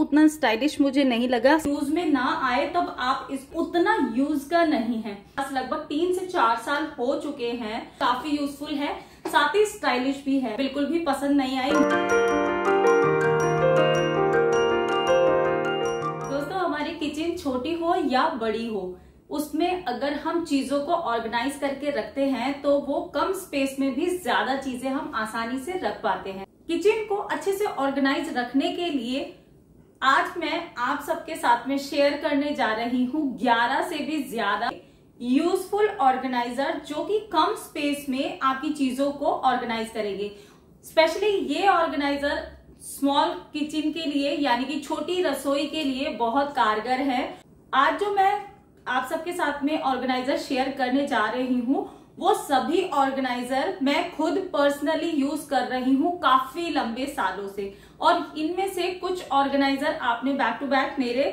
उतना स्टाइलिश मुझे नहीं लगा। यूज में ना आए तब आप इस उतना यूज का नहीं है। लगभग 3 से 4 साल हो चुके हैं, काफी यूजफुल है, साथ ही स्टाइलिश भी है, बिल्कुल भी पसंद नहीं आई। दोस्तों, हमारी किचन छोटी हो या बड़ी हो, उसमें अगर हम चीजों को ऑर्गेनाइज करके रखते हैं तो वो कम स्पेस में भी ज्यादा चीजें हम आसानी से रख पाते हैं। किचन को अच्छे से ऑर्गेनाइज रखने के लिए आज मैं आप सबके साथ में शेयर करने जा रही हूँ 11 से भी ज्यादा यूजफुल ऑर्गेनाइजर, जो कि कम स्पेस में आपकी चीजों को ऑर्गेनाइज करेंगे। स्पेशली ये ऑर्गेनाइजर स्मॉल किचन के लिए, यानी कि छोटी रसोई के लिए बहुत कारगर है। आज जो मैं आप सबके साथ में ऑर्गेनाइजर शेयर करने जा रही हूँ, वो सभी ऑर्गेनाइजर मैं खुद पर्सनली यूज कर रही हूँ काफी लंबे सालों से, और इनमें से कुछ ऑर्गेनाइजर आपने बैक टू बैक मेरे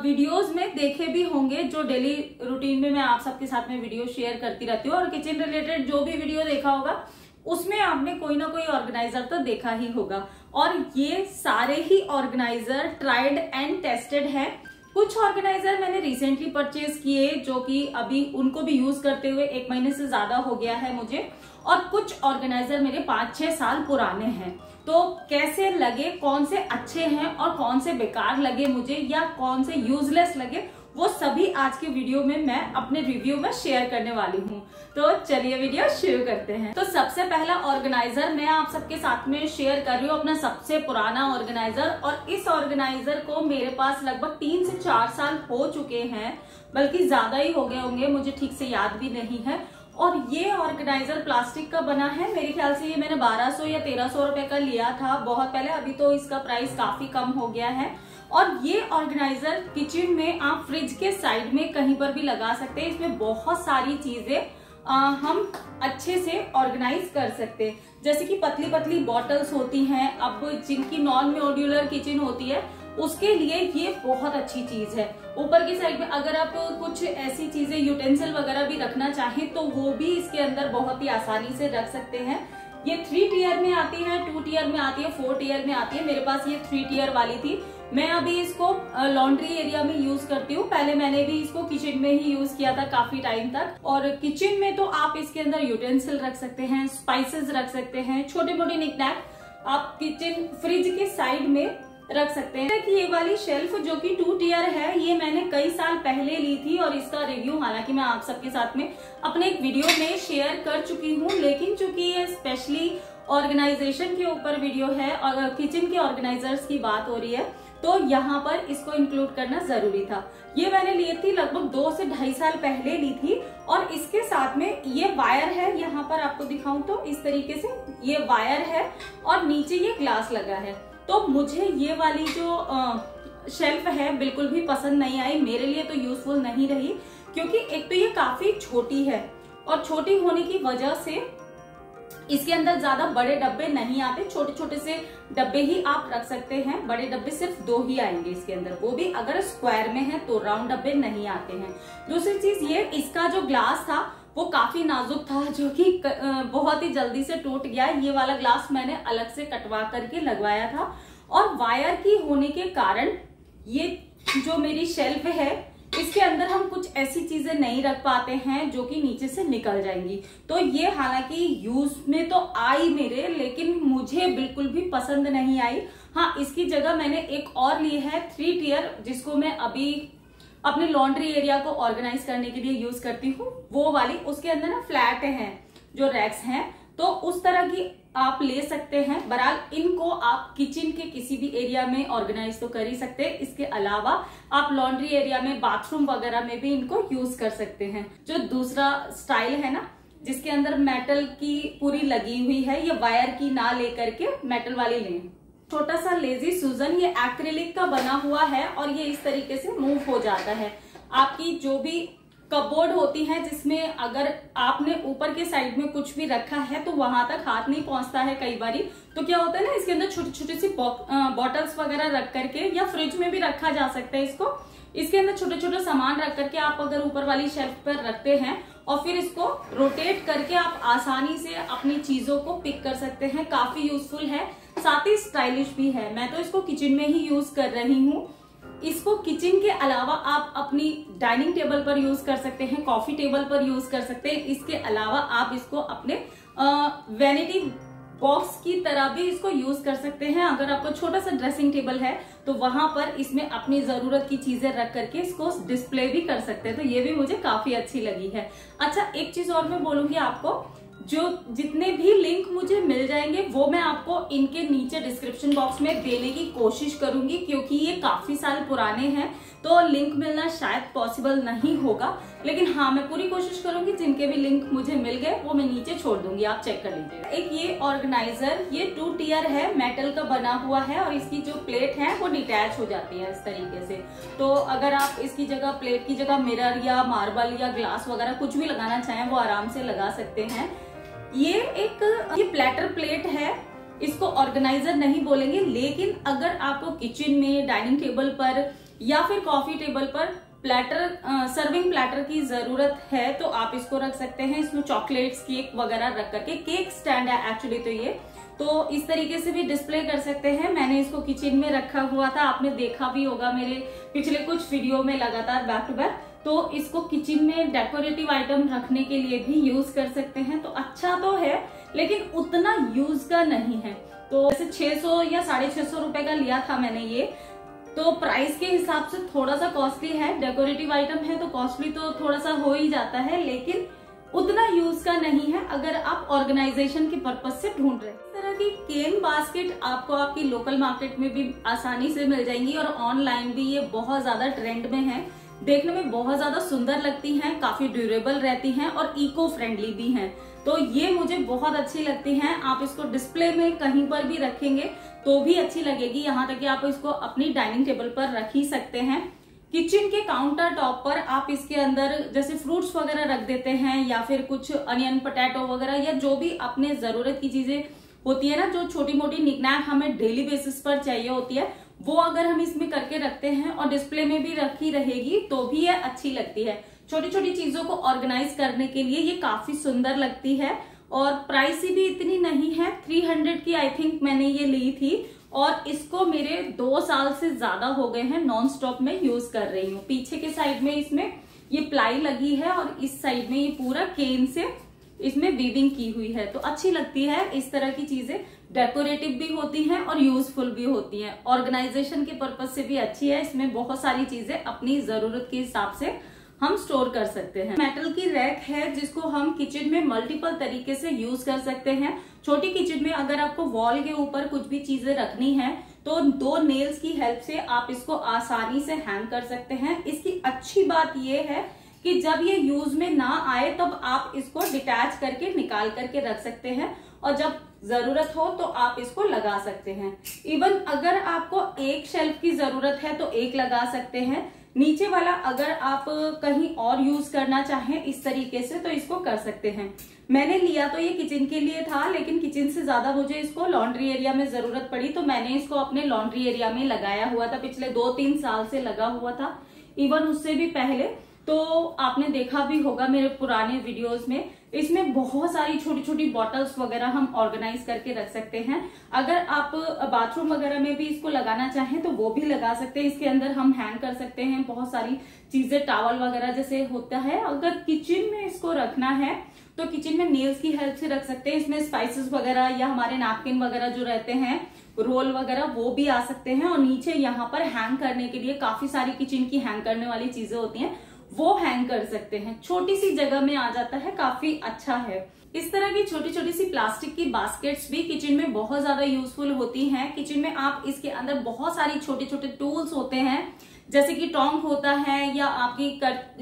वीडियोस में देखे भी होंगे, जो डेली रूटीन में मैं आप सबके साथ में वीडियो शेयर करती रहती हूँ। और किचन रिलेटेड जो भी वीडियो देखा होगा उसमें आपने कोई ना कोई ऑर्गेनाइजर तो देखा ही होगा। और ये सारे ही ऑर्गेनाइजर ट्राइड एंड टेस्टेड है। कुछ ऑर्गेनाइजर मैंने रिसेंटली परचेज किए, जो कि अभी उनको भी यूज करते हुए 1 महीने से ज्यादा हो गया है मुझे, और कुछ ऑर्गेनाइजर मेरे 5-6 साल पुराने हैं। तो कैसे लगे, कौन से अच्छे हैं और कौन से बेकार लगे मुझे, या कौन से यूजलेस लगे, वो सभी आज के वीडियो में मैं अपने रिव्यू में शेयर करने वाली हूँ। तो चलिए वीडियो शुरू करते हैं। तो सबसे पहला ऑर्गेनाइजर मैं आप सबके साथ में शेयर कर रही हूँ अपना सबसे पुराना ऑर्गेनाइजर, और इस ऑर्गेनाइजर को मेरे पास लगभग 3 से 4 साल हो चुके हैं, बल्कि ज्यादा ही हो गए होंगे, मुझे ठीक से याद भी नहीं है। और ये ऑर्गेनाइजर प्लास्टिक का बना है। मेरे ख्याल से ये मैंने 1200 या 1300 रुपए का लिया था बहुत पहले, अभी तो इसका प्राइस काफी कम हो गया है। और ये ऑर्गेनाइजर किचन में आप फ्रिज के साइड में कहीं पर भी लगा सकते हैं। इसमें बहुत सारी चीजें हम अच्छे से ऑर्गेनाइज कर सकते हैं, जैसे कि पतली पतली बॉटल्स होती हैं, अब जिनकी नॉन मॉड्यूलर किचन होती है उसके लिए ये बहुत अच्छी चीज है। ऊपर की साइड में अगर आप कुछ ऐसी चीजें यूटेंसिल वगैरह भी रखना चाहें तो वो भी इसके अंदर बहुत ही आसानी से रख सकते हैं। ये 3 टियर में आती है, 2 टियर में आती है, 4 टियर में आती है। मेरे पास ये 3 टियर वाली थी। मैं अभी इसको लॉन्ड्री एरिया में यूज करती हूँ। पहले मैंने भी इसको किचन में ही यूज किया था काफी टाइम तक। और किचन में तो आप इसके अंदर यूटेंसिल रख सकते हैं, स्पाइसेस रख सकते हैं, छोटे मोटे निकनैक आप किचन फ्रिज के साइड में रख सकते हैं। कि ये वाली शेल्फ जो कि 2 टियर है, ये मैंने कई साल पहले ली थी, और इसका रिव्यू हालांकि मैं आप सबके साथ में अपने एक वीडियो में शेयर कर चुकी हूँ, लेकिन चूंकि ये स्पेशली ऑर्गेनाइजेशन के ऊपर वीडियो है और किचन के ऑर्गेनाइजर्स की बात हो रही है, तो यहाँ पर इसको इंक्लूड करना जरूरी था। ये मैंने ली थी लगभग 2 से 2.5 साल पहले ली थी। और इसके साथ में ये वायर है, यहाँ पर आपको दिखाऊं तो इस तरीके से ये वायर है, और नीचे ये ग्लास लगा है। तो मुझे ये वाली जो शेल्फ है बिल्कुल भी पसंद नहीं आई, मेरे लिए तो यूजफुल नहीं रही, क्योंकि एक तो ये काफी छोटी है, और छोटी होने की वजह से इसके अंदर ज्यादा बड़े डब्बे नहीं आते, छोटे छोटे से डब्बे ही आप रख सकते हैं। बड़े डब्बे सिर्फ 2 ही आएंगे इसके अंदर, वो भी अगर स्क्वायर में है तो, राउंड डब्बे नहीं आते हैं। दूसरी चीज ये, इसका जो ग्लास था वो काफी नाजुक था, जो कि बहुत ही जल्दी से टूट गया। ये वाला ग्लास मैंने अलग से कटवा करके लगवाया था, और वायर की होने के कारण ये जो मेरी शेल्फ है इसके अंदर हम कुछ ऐसी चीजें नहीं रख पाते हैं जो कि नीचे से निकल जाएंगी। तो ये हालांकि यूज में तो आई मेरे, लेकिन मुझे बिल्कुल भी पसंद नहीं आई। हाँ, इसकी जगह मैंने एक और ली है 3 टियर, जिसको मैं अभी अपने लॉन्ड्री एरिया को ऑर्गेनाइज करने के लिए यूज करती हूँ, वो वाली। उसके अंदर ना फ्लैट हैं जो रैक्स हैं, तो उस तरह की आप ले सकते हैं। बहरहाल इनको आप किचन के किसी भी एरिया में ऑर्गेनाइज तो कर ही सकते हैं, इसके अलावा आप लॉन्ड्री एरिया में, बाथरूम वगैरह में भी इनको यूज कर सकते हैं। जो दूसरा स्टाइल है ना, जिसके अंदर मेटल की पूरी लगी हुई है, ये वायर की ना लेकर के मेटल वाली लें। छोटा सा लेजी सुजन, ये एक्रिलिक का बना हुआ है, और ये इस तरीके से मूव हो जाता है। आपकी जो भी कपबोर्ड होती है, जिसमें अगर आपने ऊपर के साइड में कुछ भी रखा है तो वहां तक हाथ नहीं पहुंचता है कई बारी, तो क्या होता है ना, इसके अंदर छोटी छोटी सी बॉटल्स वगैरह रख करके, या फ्रिज में भी रखा जा सकता है इसको। इसके अंदर छोटे छोटे सामान रख करके आप अगर ऊपर वाली शेल्फ पर रखते हैं और फिर इसको रोटेट करके आप आसानी से अपनी चीजों को पिक कर सकते हैं। काफी यूजफुल है, साथ ही स्टाइलिश भी है। मैं तो इसको किचन में ही यूज कर रही हूँ। इसको किचन के अलावा आप अपनी डाइनिंग टेबल पर यूज कर सकते हैं, कॉफी टेबल पर यूज कर सकते हैं। इसके अलावा आप इसको अपने वैनिटी बॉक्स की तरह भी इसको यूज कर सकते हैं। अगर आपको छोटा सा ड्रेसिंग टेबल है तो वहां पर इसमें अपनी जरूरत की चीजें रख करके इसको डिस्प्ले भी कर सकते हैं। तो ये भी मुझे काफी अच्छी लगी है। अच्छा, एक चीज और मैं बोलूंगी आपको, जो जितने भी लिंक मुझे मिल जाएंगे वो मैं आपको इनके नीचे डिस्क्रिप्शन बॉक्स में देने की कोशिश करूंगी, क्योंकि ये काफी साल पुराने हैं तो लिंक मिलना शायद पॉसिबल नहीं होगा। लेकिन हाँ, मैं पूरी कोशिश करूंगी जिनके भी लिंक मुझे मिल गए वो मैं नीचे छोड़ दूंगी, आप चेक कर लीजिएगा। एक ये ऑर्गेनाइजर, ये 2 टियर है, मेटल का बना हुआ है और इसकी जो प्लेट है वो डिटैच हो जाती है इस तरीके से। तो अगर आप इसकी जगह, प्लेट की जगह मिरर या मार्बल या ग्लास वगैरह कुछ भी लगाना चाहें वो आराम से लगा सकते हैं। ये प्लेटर प्लेट है, इसको ऑर्गेनाइजर नहीं बोलेंगे, लेकिन अगर आपको किचन में, डाइनिंग टेबल पर या फिर कॉफी टेबल पर प्लेटर, सर्विंग प्लेटर की जरूरत है तो आप इसको रख सकते हैं। इसमें चॉकलेट्स, केक वगैरह रख करके, केक स्टैंड है एक्चुअली तो ये, तो इस तरीके से भी डिस्प्ले कर सकते हैं। मैंने इसको किचन में रखा हुआ था, आपने देखा भी होगा मेरे पिछले कुछ वीडियो में लगातार बैक टू बैक। तो इसको किचन में डेकोरेटिव आइटम रखने के लिए भी यूज कर सकते हैं। तो अच्छा तो है लेकिन उतना यूज का नहीं है। तो जैसे 600 या 650 रुपए का लिया था मैंने ये, तो प्राइस के हिसाब से थोड़ा सा कॉस्टली है। डेकोरेटिव आइटम है तो कॉस्टली तो थोड़ा सा हो ही जाता है, लेकिन उतना यूज का नहीं है अगर आप ऑर्गेनाइजेशन के पर्पज से ढूंढ रहे हैं। इस तरह की केन बास्केट आपको आपकी लोकल मार्केट में भी आसानी से मिल जाएंगी और ऑनलाइन भी ये बहुत ज्यादा ट्रेंड में है। देखने में बहुत ज्यादा सुंदर लगती हैं, काफी ड्यूरेबल रहती हैं और इको फ्रेंडली भी हैं। तो ये मुझे बहुत अच्छी लगती हैं। आप इसको डिस्प्ले में कहीं पर भी रखेंगे तो भी अच्छी लगेगी, यहाँ तक कि आप इसको अपनी डाइनिंग टेबल पर रख ही सकते हैं। किचन के काउंटर टॉप पर आप इसके अंदर जैसे फ्रूट्स वगैरह रख देते हैं या फिर कुछ अनियन, पोटैटो वगैरह या जो भी अपने जरूरत की चीजें होती है ना, जो छोटी मोटी निकनैक हमें डेली बेसिस पर चाहिए होती है, वो अगर हम इसमें करके रखते हैं और डिस्प्ले में भी रखी रहेगी तो भी ये अच्छी लगती है। छोटी छोटी चीजों को ऑर्गेनाइज करने के लिए ये काफी सुंदर लगती है और प्राइसी भी इतनी नहीं है। 300 की आई थिंक मैंने ये ली थी और इसको मेरे 2 साल से ज्यादा हो गए हैं, नॉन स्टॉप में यूज कर रही हूँ। पीछे के साइड में इसमें ये प्लाई लगी है और इस साइड में ये पूरा केन से इसमें वीविंग की हुई है। तो अच्छी लगती है। इस तरह की चीजें डेकोरेटिव भी होती हैं और यूजफुल भी होती हैं। ऑर्गेनाइजेशन के पर्पज से भी अच्छी है। इसमें बहुत सारी चीजें अपनी जरूरत के हिसाब से हम स्टोर कर सकते हैं। मेटल की रैक है जिसको हम किचन में मल्टीपल तरीके से यूज कर सकते हैं। छोटी किचन में अगर आपको वॉल के ऊपर कुछ भी चीजें रखनी है तो 2 नेल्स की हेल्प से आप इसको आसानी से हैंग कर सकते हैं। इसकी अच्छी बात यह है कि जब ये यूज में ना आए तब आप इसको डिटैच करके निकाल करके रख सकते हैं और जब जरूरत हो तो आप इसको लगा सकते हैं। इवन अगर आपको एक शेल्फ की जरूरत है तो एक लगा सकते हैं। नीचे वाला अगर आप कहीं और यूज करना चाहें इस तरीके से तो इसको कर सकते हैं। मैंने लिया तो ये किचन के लिए था, लेकिन किचन से ज्यादा मुझे इसको लॉन्ड्री एरिया में जरूरत पड़ी तो मैंने इसको अपने लॉन्ड्री एरिया में लगाया हुआ था। पिछले 2-3 साल से लगा हुआ था, इवन उससे भी पहले। तो आपने देखा भी होगा मेरे पुराने वीडियोस में, इसमें बहुत सारी छोटी छोटी बॉटल्स वगैरह हम ऑर्गेनाइज करके रख सकते हैं। अगर आप बाथरूम वगैरह में भी इसको लगाना चाहें तो वो भी लगा सकते हैं। इसके अंदर हम हैंग कर सकते हैं बहुत सारी चीजें, टॉवल वगैरह जैसे होता है। अगर किचन में इसको रखना है तो किचन में नेल्स की हेल्प से रख सकते हैं। इसमें स्पाइसेस वगैरह या हमारे नैपकिन वगैरह जो रहते हैं, रोल वगैरह, वो भी आ सकते हैं। और नीचे यहाँ पर हैंग करने के लिए काफी सारी किचन की हैंग करने वाली चीजें होती हैं, वो हैंग कर सकते हैं। छोटी सी जगह में आ जाता है, काफी अच्छा है। इस तरह की छोटी छोटी सी प्लास्टिक की बास्केट्स भी किचन में बहुत ज्यादा यूजफुल होती हैं। किचन में आप इसके अंदर बहुत सारी छोटे छोटे टूल्स होते हैं, जैसे कि टोंग होता है या आपकी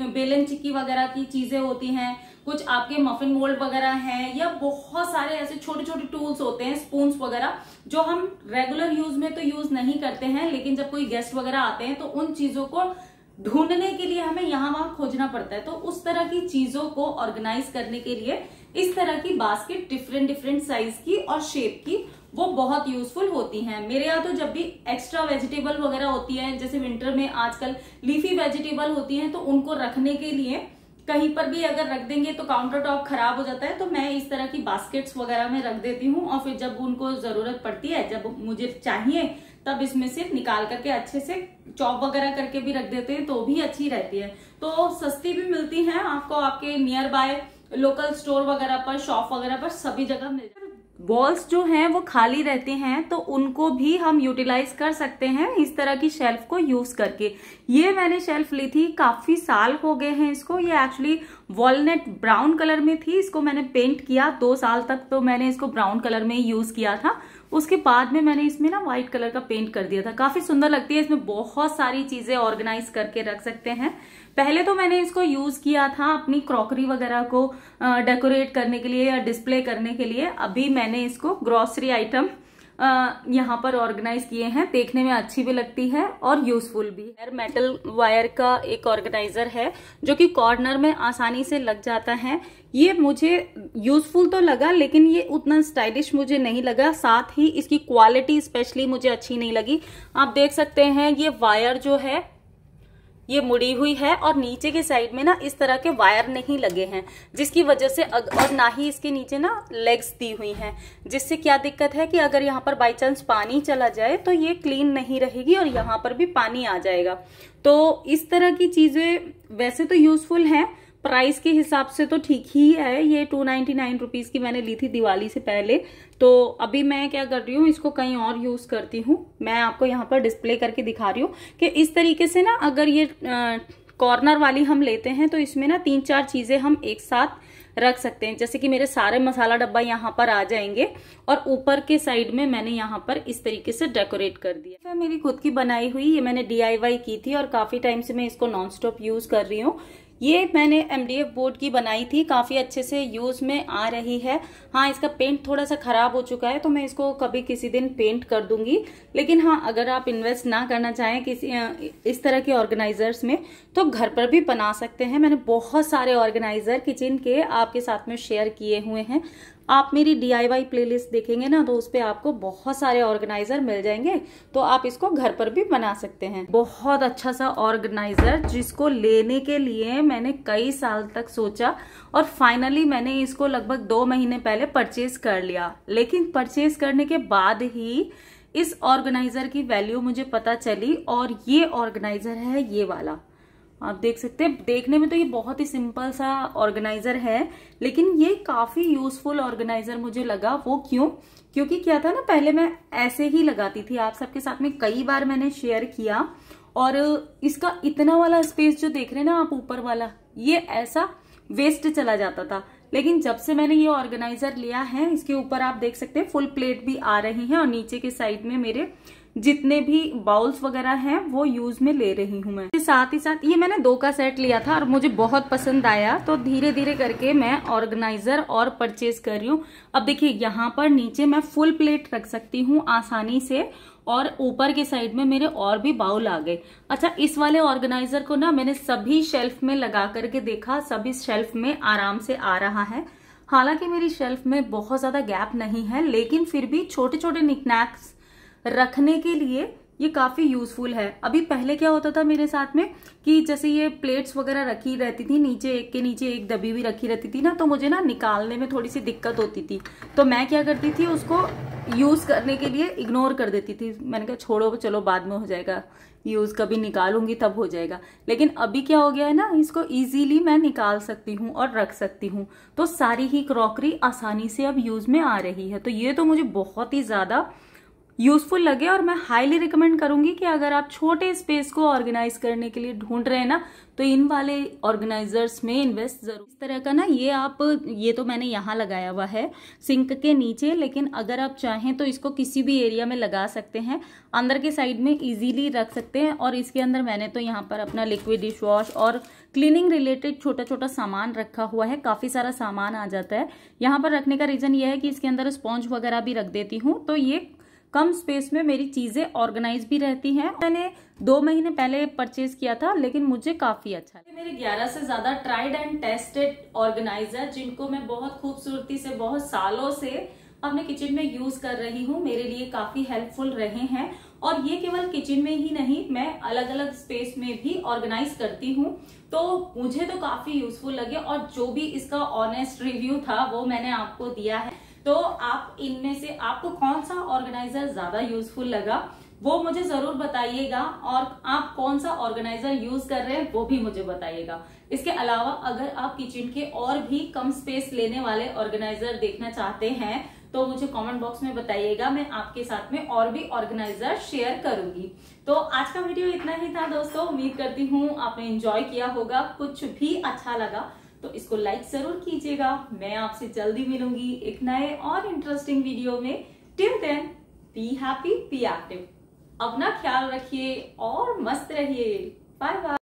बेलन चिक्की वगैरह की चीजें होती हैं, कुछ आपके मफिन मोल्ड वगैरह हैं, या बहुत सारे ऐसे छोटे छोटे टूल्स होते हैं, स्पून्स वगैरह, जो हम रेगुलर यूज में तो यूज नहीं करते हैं, लेकिन जब कोई गेस्ट वगैरह आते हैं तो उन चीजों को ढूंढने के लिए हमें यहाँ वहां खोजना पड़ता है। तो उस तरह की चीजों को ऑर्गेनाइज करने के लिए इस तरह की बास्केट डिफरेंट साइज की और शेप की वो बहुत यूजफुल होती हैं। मेरे यहाँ तो जब भी एक्स्ट्रा वेजिटेबल वगैरह होती है, जैसे विंटर में आजकल लीफी वेजिटेबल होती हैं, तो उनको रखने के लिए कहीं पर भी अगर रख देंगे तो काउंटर टॉप खराब हो जाता है, तो मैं इस तरह की बास्केट्स वगैरह में रख देती हूँ और फिर जब उनको जरूरत पड़ती है, जब मुझे चाहिए, तब इसमें से निकाल करके अच्छे से चॉप वगैरह करके भी रख देते हैं, तो भी अच्छी रहती है। तो सस्ती भी मिलती है आपको, आपके नियर बाय लोकल स्टोर वगैरह पर, शॉप वगैरह पर सभी जगह मिल जाती है। वॉल्स जो हैं वो खाली रहते हैं, तो उनको भी हम यूटिलाइज कर सकते हैं इस तरह की शेल्फ को यूज करके। ये मैंने शेल्फ ली थी, काफी साल हो गए हैं इसको। ये एक्चुअली वॉलनट ब्राउन कलर में थी, इसको मैंने पेंट किया 2 साल तक, तो मैंने इसको ब्राउन कलर में ही यूज किया था। उसके बाद में मैंने इसमें ना व्हाइट कलर का पेंट कर दिया था। काफी सुंदर लगती है, इसमें बहुत सारी चीजें ऑर्गेनाइज करके रख सकते हैं। पहले तो मैंने इसको यूज किया था अपनी क्रॉकरी वगैरह को डेकोरेट करने के लिए या डिस्प्ले करने के लिए। अभी मैंने इसको ग्रोसरी आइटम यहाँ पर ऑर्गेनाइज किए हैं। देखने में अच्छी भी लगती है और यूजफुल भी है। मेटल वायर का एक ऑर्गेनाइजर है जो कि कॉर्नर में आसानी से लग जाता है। ये मुझे यूजफुल तो लगा, लेकिन ये उतना स्टाइलिश मुझे नहीं लगा। साथ ही इसकी क्वालिटी स्पेशली मुझे अच्छी नहीं लगी। आप देख सकते हैं ये वायर जो है ये मुड़ी हुई है और नीचे के साइड में ना इस तरह के वायर नहीं लगे हैं, जिसकी वजह से और ना ही इसके नीचे ना लेग्स दी हुई हैं, जिससे क्या दिक्कत है कि अगर यहाँ पर बाई चांस पानी चला जाए तो ये क्लीन नहीं रहेगी और यहाँ पर भी पानी आ जाएगा। तो इस तरह की चीजें वैसे तो यूजफुल हैं, प्राइस के हिसाब से तो ठीक ही है। ये 299 रुपीज की मैंने ली थी दिवाली से पहले। तो अभी मैं क्या कर रही हूँ, इसको कहीं और यूज करती हूँ। मैं आपको यहाँ पर डिस्प्ले करके दिखा रही हूँ कि इस तरीके से ना अगर ये कॉर्नर वाली हम लेते हैं तो इसमें ना 3-4 चीजें हम एक साथ रख सकते हैं। जैसे कि मेरे सारे मसाला डब्बा यहाँ पर आ जाएंगे और ऊपर के साइड में मैंने यहाँ पर इस तरीके से डेकोरेट कर दिया। मेरी खुद की बनाई हुई, ये मैंने DIY की थी और काफी टाइम से मैं इसको नॉन स्टॉप यूज कर रही हूँ। ये मैंने MDF बोर्ड की बनाई थी, काफी अच्छे से यूज में आ रही है। हाँ, इसका पेंट थोड़ा सा खराब हो चुका है, तो मैं इसको कभी किसी दिन पेंट कर दूंगी। लेकिन हाँ, अगर आप इन्वेस्ट ना करना चाहें किसी इस तरह के ऑर्गेनाइजर्स में, तो घर पर भी बना सकते हैं। मैंने बहुत सारे ऑर्गेनाइजर किचन के आपके साथ में शेयर किए हुए हैं। आप मेरी DIY प्लेलिस्ट देखेंगे ना तो उस पे आपको बहुत सारे ऑर्गेनाइजर मिल जाएंगे, तो आप इसको घर पर भी बना सकते हैं। बहुत अच्छा सा ऑर्गेनाइजर जिसको लेने के लिए मैंने कई साल तक सोचा और फाइनली मैंने इसको लगभग 2 महीने पहले परचेज कर लिया। लेकिन परचेज करने के बाद ही इस ऑर्गेनाइजर की वैल्यू मुझे पता चली और ये ऑर्गेनाइजर है ये वाला। आप देख सकते हैं, देखने में तो ये बहुत ही सिंपल सा ऑर्गेनाइजर है, लेकिन ये काफी यूजफुल ऑर्गेनाइजर मुझे लगा। वो क्योंकि क्या था ना, पहले मैं ऐसे ही लगाती थी, आप सबके साथ में कई बार मैंने शेयर किया, और इसका इतना वाला स्पेस जो देख रहे हैं ना आप ऊपर वाला, ये ऐसा वेस्ट चला जाता था। लेकिन जब से मैंने ये ऑर्गेनाइजर लिया है, इसके ऊपर आप देख सकते हैं फुल प्लेट भी आ रही है और नीचे के साइड में मेरे जितने भी बाउल्स वगैरह हैं वो यूज में ले रही हूँ मैं। साथ ही साथ ये मैंने 2 का सेट लिया था और मुझे बहुत पसंद आया, तो धीरे धीरे करके मैं ऑर्गेनाइजर और परचेज कर रही हूँ। अब देखिए, यहाँ पर नीचे मैं फुल प्लेट रख सकती हूँ आसानी से और ऊपर के साइड में मेरे और भी बाउल आ गए। अच्छा, इस वाले ऑर्गेनाइजर को ना मैंने सभी शेल्फ में लगा करके देखा, सभी शेल्फ में आराम से आ रहा है। हालांकि मेरी शेल्फ में बहुत ज्यादा गैप नहीं है, लेकिन फिर भी छोटे छोटे निकनैक्स रखने के लिए ये काफी यूजफुल है। अभी पहले क्या होता था मेरे साथ में कि जैसे ये प्लेट्स वगैरह रखी रहती थी, नीचे एक के नीचे एक दबी हुई रखी रहती थी ना, तो मुझे ना निकालने में थोड़ी सी दिक्कत होती थी। तो मैं क्या करती थी, उसको यूज करने के लिए इग्नोर कर देती थी। मैंने कहा छोड़ो, चलो बाद में हो जाएगा यूज, कभी निकालूंगी तब हो जाएगा। लेकिन अभी क्या हो गया है ना, इसको इजीली मैं निकाल सकती हूँ और रख सकती हूँ, तो सारी ही क्रॉकरी आसानी से अब यूज में आ रही है। तो ये तो मुझे बहुत ही ज्यादा यूजफुल लगे और मैं हाईली रिकमेंड करूंगी कि अगर आप छोटे स्पेस को ऑर्गेनाइज करने के लिए ढूंढ रहे हैं ना, तो इन वाले ऑर्गेनाइजर्स में इन्वेस्ट जरूर। इस तरह का ना ये तो मैंने यहाँ लगाया हुआ है सिंक के नीचे, लेकिन अगर आप चाहें तो इसको किसी भी एरिया में लगा सकते हैं, अंदर के साइड में इजीली रख सकते हैं। और इसके अंदर मैंने तो यहाँ पर अपना लिक्विड डिश वॉश और क्लीनिंग रिलेटेड छोटा छोटा सामान रखा हुआ है, काफी सारा सामान आ जाता है। यहाँ पर रखने का रीजन ये है कि इसके अंदर स्पॉन्ज वगैरह भी रख देती हूँ, तो ये कम स्पेस में मेरी चीजें ऑर्गेनाइज भी रहती हैं। मैंने 2 महीने पहले परचेज किया था, लेकिन मुझे काफी अच्छा लगा। मेरे 11 से ज्यादा ट्राइड एंड टेस्टेड ऑर्गेनाइजर, जिनको मैं बहुत खूबसूरती से बहुत सालों से अपने किचन में यूज कर रही हूँ, मेरे लिए काफी हेल्पफुल रहे हैं। और ये केवल किचन में ही नहीं, मैं अलग अलग स्पेस में भी ऑर्गेनाइज करती हूँ। तो मुझे तो काफी यूजफुल लगे और जो भी इसका ऑनेस्ट रिव्यू था वो मैंने आपको दिया है। तो आप इनमें से आपको कौन सा ऑर्गेनाइजर ज्यादा यूजफुल लगा वो मुझे जरूर बताइएगा, और आप कौन सा ऑर्गेनाइजर यूज कर रहे हैं वो भी मुझे बताइएगा। इसके अलावा अगर आप किचन के और भी कम स्पेस लेने वाले ऑर्गेनाइजर देखना चाहते हैं तो मुझे कमेंट बॉक्स में बताइएगा, मैं आपके साथ में और भी ऑर्गेनाइजर शेयर करूंगी। तो आज का वीडियो इतना ही था दोस्तों, उम्मीद करती हूँ आपने एंजॉय किया होगा, कुछ भी अच्छा लगा तो इसको लाइक जरूर कीजिएगा। मैं आपसे जल्दी मिलूंगी एक नए और इंटरेस्टिंग वीडियो में। Till then be happy, be active, अपना ख्याल रखिए और मस्त रहिए। Bye bye.